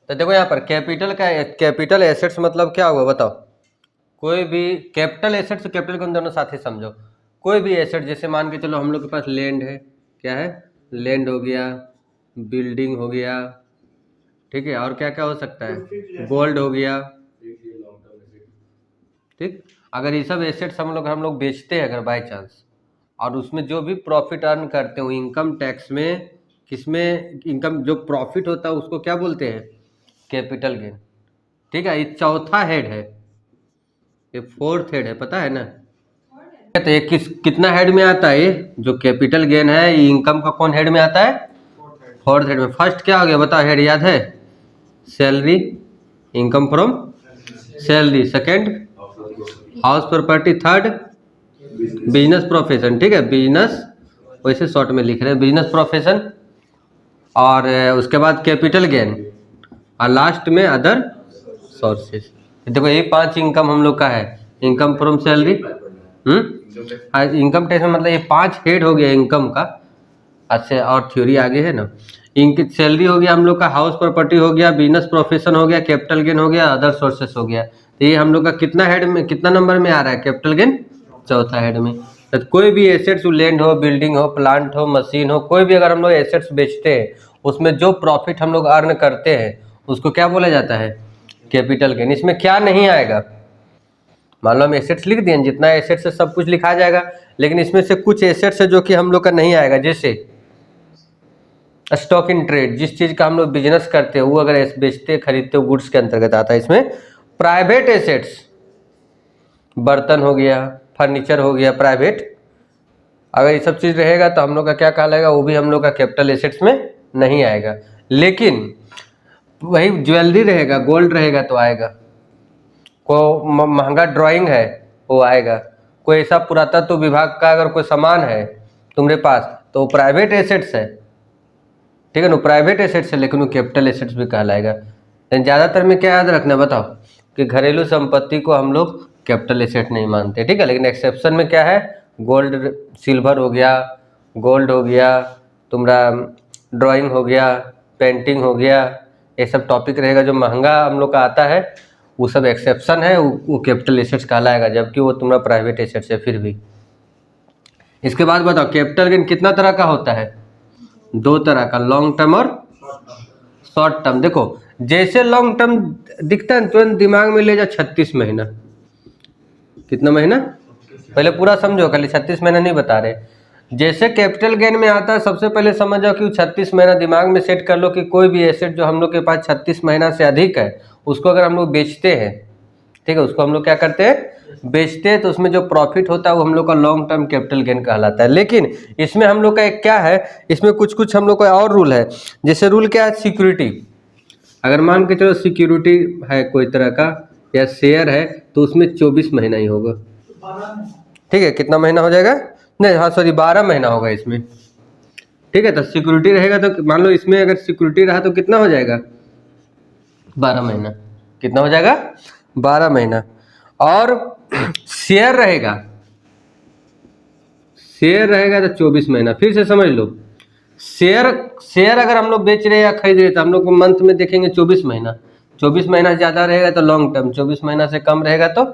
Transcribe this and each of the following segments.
तो देखो यहाँ पर कैपिटल एसेट्स मतलब क्या होगा बताओ। कोई भी कैपिटल एसेट्स कैपिटल गेन दोनों साथ ही समझो। कोई भी एसेट जैसे मान के चलो हम लोग के पास लैंड है, क्या है, लैंड हो गया, बिल्डिंग हो गया, ठीक है, और क्या क्या हो सकता है, गोल्ड हो गया, ठीक। अगर ये सब एसेट्स हम लोग बेचते हैं अगर बाय चांस, और उसमें जो भी प्रॉफिट अर्न करते हो इनकम टैक्स में, किसमें इनकम जो प्रॉफिट होता है उसको क्या बोलते हैं, कैपिटल गेन, ठीक है। ये चौथा हेड है, ये फोर्थ हेड है, पता है ना। तो ये कितना हेड में आता है, ये जो कैपिटल गेन है ये इनकम का कौन हेड में आता है, फोर्थ हेड में। फर्स्ट क्या हो गया बताओ, हेड याद है, salary, income from salary. Second house property. Third business profession, ठीक है, बिजनेस, वैसे शॉर्ट में लिख रहे हैं बिजनेस प्रोफेशन। और उसके बाद कैपिटल गेन, और लास्ट में अदर सोर्सेस। देखो ये 5 इनकम हम लोग का है, income from salary, income tax में मतलब ये 5 हेड हो गया इनकम का। अच्छा और थ्योरी आगे है ना। इनकी सैलरी हो गया हम लोग का, हाउस प्रॉपर्टी हो गया, बिजनेस प्रोफेशन हो गया, कैपिटल गेन हो गया, अदर सोर्सेस हो गया। तो ये हम लोग का कितना हेड में, कितना नंबर में आ रहा है, कैपिटल गेन चौथा हेड में। तो कोई भी एसेट्स, लैंड हो, बिल्डिंग हो, प्लांट हो, मशीन हो, कोई भी अगर हम लोग एसेट्स बेचते हैं उसमें जो प्रॉफिट हम लोग अर्न करते हैं उसको क्या बोला जाता है, कैपिटल गेन। इसमें क्या नहीं आएगा, मान लो हम एसेट्स लिख दिए, जितना एसेट्स है सब कुछ लिखा जाएगा, लेकिन इसमें से कुछ एसेट्स है जो कि हम लोग का नहीं आएगा। जैसे स्टॉक इन ट्रेड, जिस चीज़ का हम लोग बिजनेस करते हैं वो अगर बेचते खरीदते हो गुड्स के अंतर्गत आता है इसमें। प्राइवेट एसेट्स, बर्तन हो गया, फर्नीचर हो गया प्राइवेट, अगर ये सब चीज़ रहेगा तो हम लोग का क्या कहलाएगा, वो भी हम लोग का कैपिटल एसेट्स में नहीं आएगा। लेकिन वही ज्वेलरी रहेगा, गोल्ड रहेगा तो आएगा। को महंगा ड्राइंग है वो आएगा। कोई ऐसा पुरातत्व विभाग का अगर कोई सामान है तुम्हारे पास तो वो प्राइवेट एसेट्स है, ठीक है ना, प्राइवेट एसेट्स है, लेकिन वो कैपिटल एसेट्स भी कहलाएगा। लेकिन ज़्यादातर में क्या याद रखना बताओ, कि घरेलू संपत्ति को हम लोग कैपिटल एसेट नहीं मानते, ठीक है। लेकिन एक्सेप्शन में क्या है, गोल्ड सिल्वर हो गया, गोल्ड हो गया, तुम्हारा ड्राइंग हो गया, पेंटिंग हो गया, ये सब टॉपिक रहेगा जो महंगा हम लोग का आता है, वो सब एक्सेप्शन है, वो कैपिटल एसेट्स कहलाएगा, जबकि वो तुम्हारा प्राइवेट एसेट्स है फिर भी। इसके बाद बताओ कैपिटल गेन कितना तरह का होता है, 2 तरह का, लॉन्ग टर्म और शॉर्ट टर्म। देखो जैसे लॉन्ग टर्म दिखता है तुरंत दिमाग में ले जा 36 महीना। कितना महीना, पहले पूरा समझो, खाली 36 महीना नहीं बता रहे। जैसे कैपिटल गेन में आता है सबसे पहले समझ जाओ कि 36 महीना दिमाग में सेट कर लो कि कोई भी एसेट जो हम लोग के पास 36 महीना से अधिक है उसको अगर हम लोग बेचते हैं, ठीक है, उसको हम लोग क्या करते हैं, बेचते हैं, तो उसमें जो प्रॉफिट होता है वो हम लोग का लॉन्ग टर्म कैपिटल गेन कहलाता है। लेकिन इसमें हम लोग का एक क्या है, इसमें कुछ कुछ हम लोग का और रूल है। जैसे रूल क्या है, सिक्योरिटी, अगर मान के चलो सिक्योरिटी है कोई तरह का या शेयर है तो उसमें 24 महीना ही होगा, ठीक है। कितना महीना हो जाएगा, नहीं हाँ सॉरी 12 महीना होगा इसमें, ठीक है। तो सिक्योरिटी रहेगा तो मान लो इसमें अगर सिक्योरिटी रहा तो कितना हो जाएगा, 12 महीना। कितना हो जाएगा, 12 महीना। और शेयर रहेगा, शेयर रहेगा तो 24 महीना। फिर से समझ लो, शेयर अगर हम लोग बेच रहे हैं या खरीद रहे हैं तो हम लोग मंथ में देखेंगे 24 महीना। 24 महीना से ज़्यादा रहेगा तो लॉन्ग टर्म, 24 महीना से कम रहेगा तो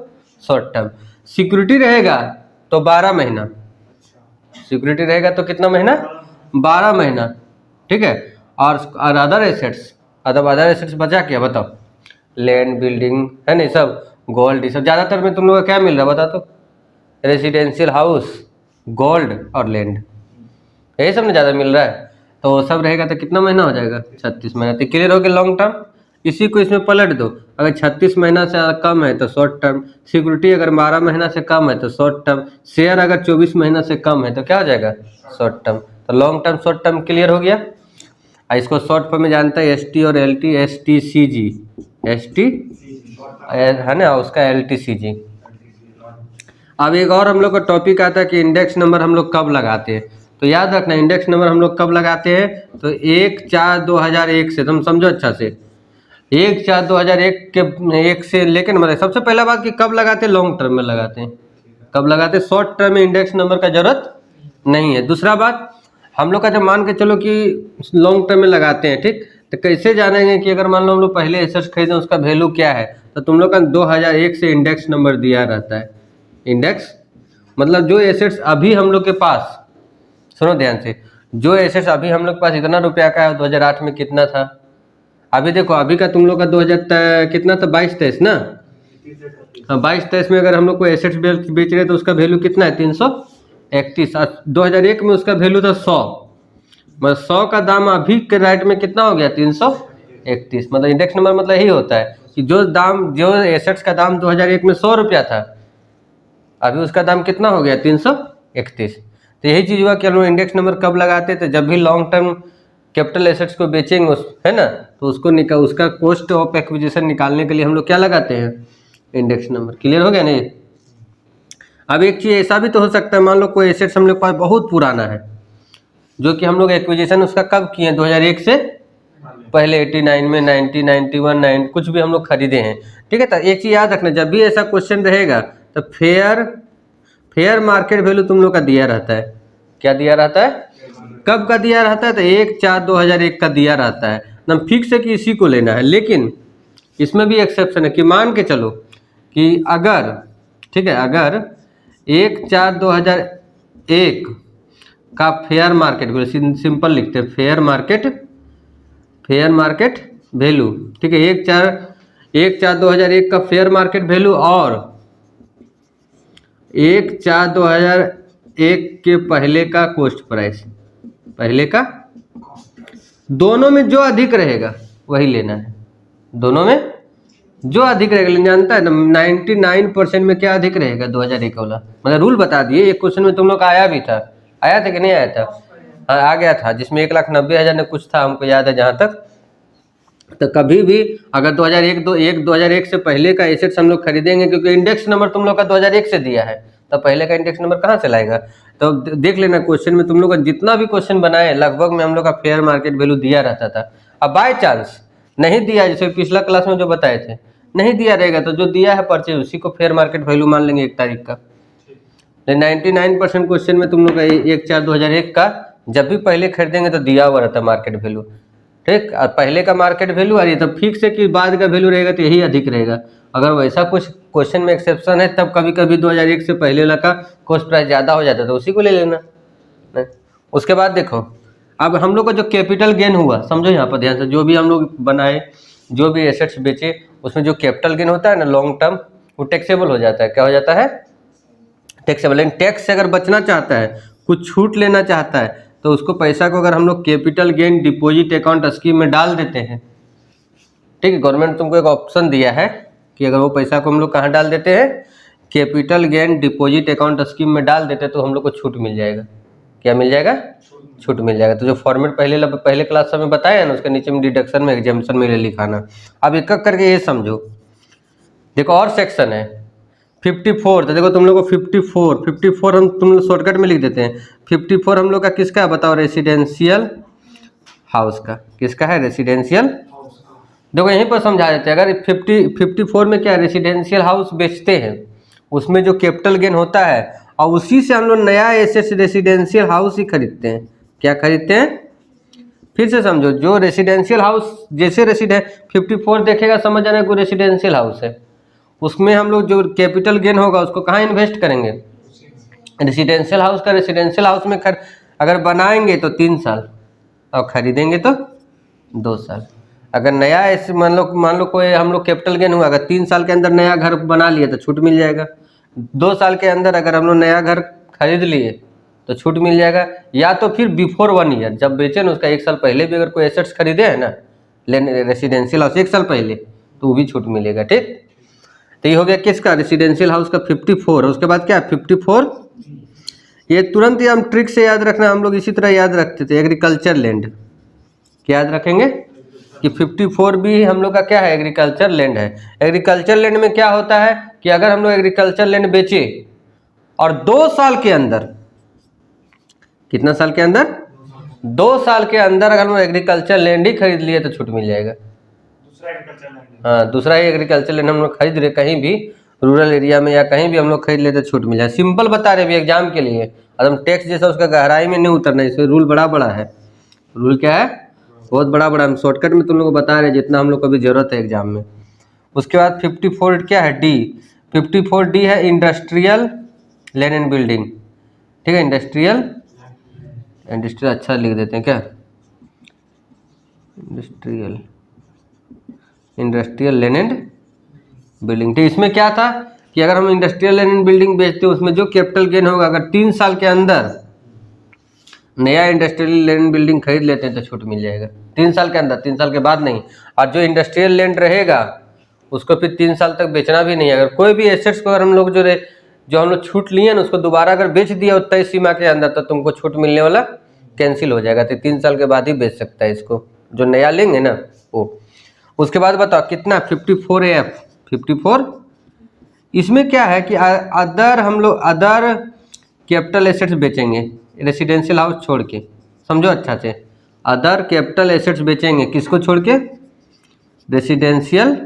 शॉर्ट टर्म। सिक्योरिटी रहेगा तो 12 महीना, सिक्योरिटी रहेगा तो कितना महीना, 12 महीना, ठीक है। और अदर एसेट्स, अदर एसेट्स बचा क्या बताओ, लैंड, बिल्डिंग है ना, सब गोल्ड, ये सब ज़्यादातर में तुम लोग का क्या मिल रहा है बता तो, रेसिडेंशियल हाउस, गोल्ड और लैंड, यही सब ना ज़्यादा मिल रहा है। तो वो सब रहेगा तो कितना महीना हो जाएगा, 36 महीना। तो क्लियर हो गया लॉन्ग टर्म। इसी को इसमें पलट दो, अगर 36 महीना से कम है तो शॉर्ट टर्म, सिक्योरिटी अगर 12 महीना से कम है तो शॉर्ट टर्म, शेयर अगर 24 महीना से कम है तो क्या हो जाएगा, शॉर्ट टर्म। तो long term short term clear हो गया। इसको शॉर्ट फॉर्म में जानता है ST और LT, STCG, ST है ना, उसका LTCG। अब एक और हम लोग का टॉपिक आता है कि इंडेक्स नंबर हम लोग कब लगाते हैं। तो याद रखना इंडेक्स नंबर हम लोग कब लगाते हैं, तो 1/4/2001 से, तुम समझो अच्छा से, 1/4/2001 के 1 से लेकर, मतलब सबसे पहला बात कि कब लगाते हैं, लॉन्ग टर्म में लगाते हैं। कब लगाते हैं, शॉर्ट टर्म में इंडेक्स नंबर का जरूरत नहीं है। दूसरा बात, हम लोग का जब मान के चलो कि लॉन्ग टर्म में लगाते हैं, ठीक, तो कैसे जानेंगे कि अगर मान लो हम लोग पहले एसेट्स खरीदें उसका वैल्यू क्या है, तो तुम लोग का 2001 से इंडेक्स नंबर दिया रहता है। इंडेक्स मतलब जो एसेट्स अभी हम लोग के पास, सुनो ध्यान से, जो एसेट्स अभी हम लोग के पास इतना रुपया का है, 2008 में कितना था, अभी देखो अभी का तुम लोग का 2000 कितना था, 22-23 ना, हाँ 22-23 में अगर हम लोग को एसेट्स बेच रहे तो उसका वैल्यू कितना है, 331। 2001 में उसका वैल्यू था 100, मतलब 100 का दाम अभी के राइट में कितना हो गया, 331। मतलब इंडेक्स नंबर मतलब यही होता है कि जो एसेट्स का दाम 2001 में 100 रुपया था, अभी उसका दाम कितना हो गया, 331। तो यही चीज़ हुआ कि हम लोग इंडेक्स नंबर कब लगाते थे, जब भी लॉन्ग टर्म कैपिटल एसेट्स को बेचेंगे है ना, तो उसका कॉस्ट ऑफ एक्विजिशन निकालने के लिए हम लोग क्या लगाते हैं, इंडेक्स नंबर। क्लियर हो गया नहीं। अब एक चीज़ ऐसा भी तो हो सकता है, मान लो कोई एसेट्स हम लोग के पास बहुत पुराना है, जो कि हम लोग एक्विजिशन उसका कब किए हैं, 2001 से पहले, 89 में, 90, 91, कुछ भी हम लोग खरीदे हैं, ठीक है। तो एक चीज़ याद रखना, जब भी ऐसा क्वेश्चन रहेगा तो फेयर मार्केट वैल्यू तुम लोग का दिया रहता है। क्या दिया रहता है, कब का दिया रहता है, तो 1/4/2001 का दिया रहता है। ना फिक्स है कि इसी को लेना है, लेकिन इसमें भी एक्सेप्शन है कि मान के चलो कि अगर, ठीक है, अगर 1/4/2001 का फेयर मार्केट वैल्यू, सिंपल लिखते हैं फेयर मार्केट वैल्यू, ठीक है, 1/4/2001 का फेयर मार्केट वैल्यू और 1/4/2001 के पहले का कॉस्ट प्राइस, पहले का, दोनों में जो अधिक रहेगा वही लेना है। दोनों में जो अधिक रहेगा, जानता है ना 99% में क्या अधिक रहेगा, 2001 वाला। मतलब रूल बता दिए, एक क्वेश्चन में तुम लोग का आया भी था, आया था कि नहीं आया था, हाँ आ गया था, जिसमें 1,90,000 ने कुछ था, हमको याद है जहाँ तक। तो कभी भी अगर 2001 से पहले का एसेट्स हम लोग खरीदेंगे, क्योंकि इंडेक्स नंबर तुम लोग का 2001 से दिया है, तो पहले का इंडेक्स नंबर कहाँ से लाएगा। तो देख लेना क्वेश्चन में तुम लोग का जितना भी क्वेश्चन बनाए लगभग में हम लोग का फेयर मार्केट वैल्यू दिया रहता था। अब बाय चांस नहीं दिया, जैसे पिछला क्लास में जो बताए थे, नहीं दिया रहेगा तो जो दिया है परचेज उसी को फेयर मार्केट वैल्यू मान लेंगे 1 तारीख का। 99% क्वेश्चन में तुम लोग का 1/4/2001 का जब भी पहले खरीदेंगे तो दिया हुआ रहता है मार्केट वैल्यू, ठीक। और पहले का मार्केट वैल्यू आ रही है, तब फिक्स है कि बाद का वैल्यू रहेगा तो यही अधिक रहेगा। अगर वैसा कुछ क्वेश्चन में एक्सेप्शन है तब कभी कभी 2001 से पहले वाला का कॉस्ट प्राइस ज़्यादा हो जाता है, तो उसी को ले लेना। उसके बाद देखो, अब हम लोग का जो कैपिटल गेन हुआ, समझो यहाँ पर ध्यान से, जो भी हम लोग बनाए, जो भी एसेट्स बेचे, उसमें जो कैपिटल गेन होता है ना लॉन्ग टर्म, वो टैक्सेबल हो जाता है। क्या हो जाता है, टैक्सेबल। लेकिन टैक्स से अगर बचना चाहता है, कुछ छूट लेना चाहता है, तो उसको पैसा को अगर हम लोग capital gain deposit account scheme में डाल देते हैं, ठीक है, गवर्नमेंट तुमको एक ऑप्शन दिया है कि अगर वो पैसा को हम लोग कहाँ डाल देते हैं, capital gain deposit account scheme में डाल देते हैं, तो हम लोग को छूट मिल जाएगा। क्या मिल जाएगा, छूट मिल जाएगा। तो जो फॉर्मेट पहले क्लास में बताया ना, उसके नीचे में डिडक्शन में एग्जाम्पशन में लिखाना। अब एक एक करके ये समझो, देखो और सेक्शन है 54, तो देखो तुम लोग को 54 हम तुम लोग शॉर्टकट में लिख देते हैं। 54 हम लोग का किसका है बताओ, रेसिडेंशियल हाउस का। किसका है, रेसिडेंशियल। देखो यहीं पर समझा देते हैं, अगर 54 में क्या रेसिडेंशियल हाउस बेचते हैं, उसमें जो कैपिटल गेन होता है, और उसी से हम लोग नया एसेट रेसिडेंशियल हाउस ही खरीदते हैं। क्या खरीदते हैं, फिर से समझो, जो रेसिडेंशियल हाउस, जैसे 54 देखेगा समझ जाना कोई रेसिडेंशियल हाउस है, उसमें हम लोग जो कैपिटल गेन होगा उसको कहाँ इन्वेस्ट करेंगे, रेसिडेंशियल हाउस का। रेसिडेंशियल हाउस में अगर बनाएंगे तो 3 साल और खरीदेंगे तो 2 साल। अगर नया ऐसे मान लो कोई हम लोग कैपिटल गेन हुआ, अगर 3 साल के अंदर नया घर बना लिए तो छूट मिल जाएगा। 2 साल के अंदर अगर हम लोग नया घर खरीद लिए तो छूट मिल जाएगा। या तो फिर बिफोर 1 ईयर, जब बेचे ना उसका 1 साल पहले भी अगर कोई एसेट्स खरीदे है ना, लेने रेसिडेंशियल हाउस 1 साल पहले, तो वो भी छूट मिलेगा, ठीक। तो ये हो गया किसका, रेसिडेंशियल हाउस का 54। उसके बाद क्या है 54, ये तुरंत ही हम ट्रिक से याद रखना, हम लोग इसी तरह याद रखते थे, एग्रीकल्चर लैंड। क्या याद रखेंगे कि 54 भी हम लोग का क्या है, एग्रीकल्चर लैंड है। एग्रीकल्चर लैंड में क्या होता है कि अगर हम लोग एग्रीकल्चर लैंड बेचे और 2 साल के अंदर, कितना साल के अंदर, 2 साल के अंदर अगर हम लोग एग्रीकल्चर लैंड ही खरीद लिए तो छूट मिल जाएगा। हाँ, दूसरा ही एग्रीकल्चर लैंड हम लोग खरीद रहे कहीं भी रूरल एरिया में या कहीं भी हम लोग खरीद लेते छूट मिल जाए। सिंपल बता रहे भी एग्जाम के लिए, एकदम टेक्स्ट जैसा उसका गहराई में नहीं उतरना, इसमें रूल बड़ा है। रूल क्या है, बहुत बड़ा बड़ा, हम शॉर्टकट में तुम लोग को बता रहे हैं जितना हम लोग को भी जरूरत है एग्जाम में। उसके बाद 54 क्या है, डी। 54D है इंडस्ट्रियल लैंड एंड बिल्डिंग, ठीक है। इंडस्ट्रियल अच्छा लिख देते हैं क्या, इंडस्ट्रियल लैंड एंड बिल्डिंग। ठीक, इसमें क्या था कि अगर हम इंडस्ट्रियल लैंड एंड बिल्डिंग बेचते हैं उसमें जो कैपिटल गेन होगा, अगर 3 साल के अंदर नया इंडस्ट्रियल लैंड बिल्डिंग खरीद लेते हैं तो छूट मिल जाएगा 3 साल के अंदर, 3 साल के बाद नहीं। और जो इंडस्ट्रियल लैंड रहेगा उसको फिर 3 साल तक बेचना भी नहीं है। अगर कोई भी एसेट्स को अगर हम लोग जो हम लोग छूट लिए ना उसको दोबारा अगर बेच दिया तय सीमा के अंदर तो तुमको छूट मिलने वाला कैंसिल हो जाएगा। तो 3 साल के बाद ही बेच सकता है इसको, जो नया लेंगे ना वो। उसके बाद बताओ कितना, 54F 54। इसमें क्या है कि अदर हम लोग अदर कैपिटल एसेट्स बेचेंगे रेसिडेंशियल हाउस छोड़ के, समझो अच्छा से। अदर कैपिटल एसेट्स बेचेंगे किसको छोड़ के, रेसिडेंशियल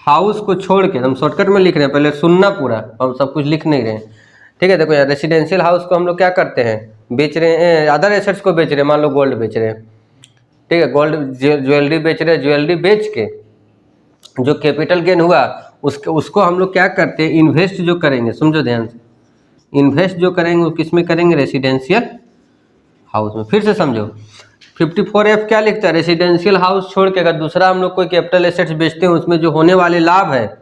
हाउस को छोड़ के। हम शॉर्टकट में लिख रहे हैं, पहले सुनना पूरा, हम सब कुछ लिख नहीं रहे हैं, ठीक है। देखो यार, रेसिडेंशियल हाउस को हम लोग क्या करते हैं, बेच रहे हैं, अदर एसेट्स को बेच रहे हैं। मान लो गोल्ड बेच रहे हैं, ठीक है, गोल्ड ज्वेलरी बेच रहे हैं। ज्वेलरी बेच के जो कैपिटल गेन हुआ उसको हम लोग क्या करते हैं, इन्वेस्ट जो करेंगे, समझो ध्यान से, इन्वेस्ट जो करेंगे वो किस में करेंगे, रेसिडेंशियल हाउस में। फिर से समझो, 54F क्या लिखता है, रेसिडेंशियल हाउस छोड़ के अगर दूसरा हम लोग कोई कैपिटल एसेट्स बेचते हैं उसमें जो होने वाले लाभ है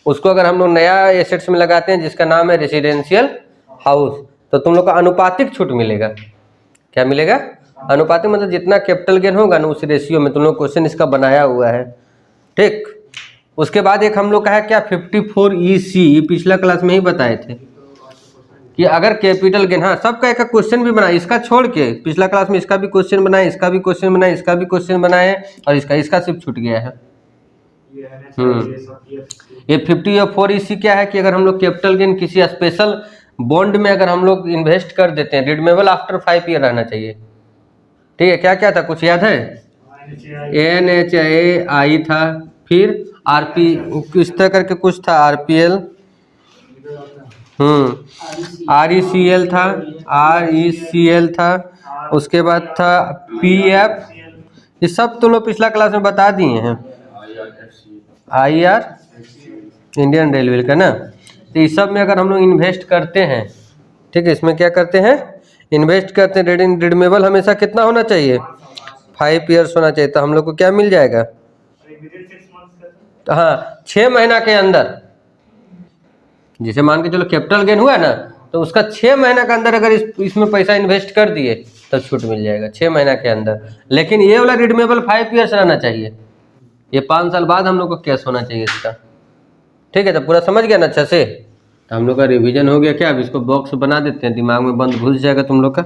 उसको अगर हम लोग नया एसेट्स में लगाते हैं जिसका नाम है रेसिडेंशियल हाउस, तो तुम लोग को अनुपातिक छूट मिलेगा। क्या मिलेगा, अनुपातिक, मतलब जितना कैपिटल गेन होगा ना उस रेशियो में। तुम लोग क्वेश्चन इसका बनाया हुआ है, ठीक। उसके बाद एक हम लोग का है क्या, 54EC, ये पिछला क्लास में ही बताए थे कि अगर कैपिटल गेन, हाँ सबका एक क्वेश्चन भी बनाए, इसका छोड़ के पिछला क्लास में इसका भी क्वेश्चन बनाए, इसका भी क्वेश्चन बनाए, इसका भी क्वेश्चन बनाए, और इसका सिर्फ छूट गया है। ये 54EC क्या है कि अगर हम लोग कैपिटल गेन किसी स्पेशल बॉन्ड में अगर हम लोग इन्वेस्ट कर देते हैं, रिडीमेबल आफ्टर 5 ईयर रहना चाहिए, ठीक है। क्या क्या था, कुछ याद है, NHAI था, फिर RP किस तरह करके कुछ था, RPL, RECL था, RECL था, उसके बाद था PF, ये सब तो लोग पिछला क्लास में बता दिए हैं। IR इंडियन रेलवे का ना, तो इस सब में अगर हम लोग इन्वेस्ट करते हैं, ठीक है, इसमें क्या करते हैं, इन्वेस्ट करते हैं। रिडीमेबल हमेशा कितना होना चाहिए, 5 ईयर्स होना चाहिए। तो हम लोग को क्या मिल जाएगा, तो हाँ 6 महीना के अंदर, जैसे मान के चलो कैपिटल गेन हुआ ना तो उसका 6 महीना के अंदर अगर इसमें पैसा इन्वेस्ट कर दिए तो छूट मिल जाएगा 6 महीना के अंदर। लेकिन ये वाला रिडीमेबल 5 ईयर्स रहना चाहिए, ये 5 साल बाद हम लोग को कैश होना चाहिए इसका, ठीक है। तो पूरा समझ गया ना अच्छा से, तो हम लोग का रिवीजन हो गया क्या। अब इसको बॉक्स बना देते हैं, दिमाग में बंद घुस जाएगा तुम लोग का।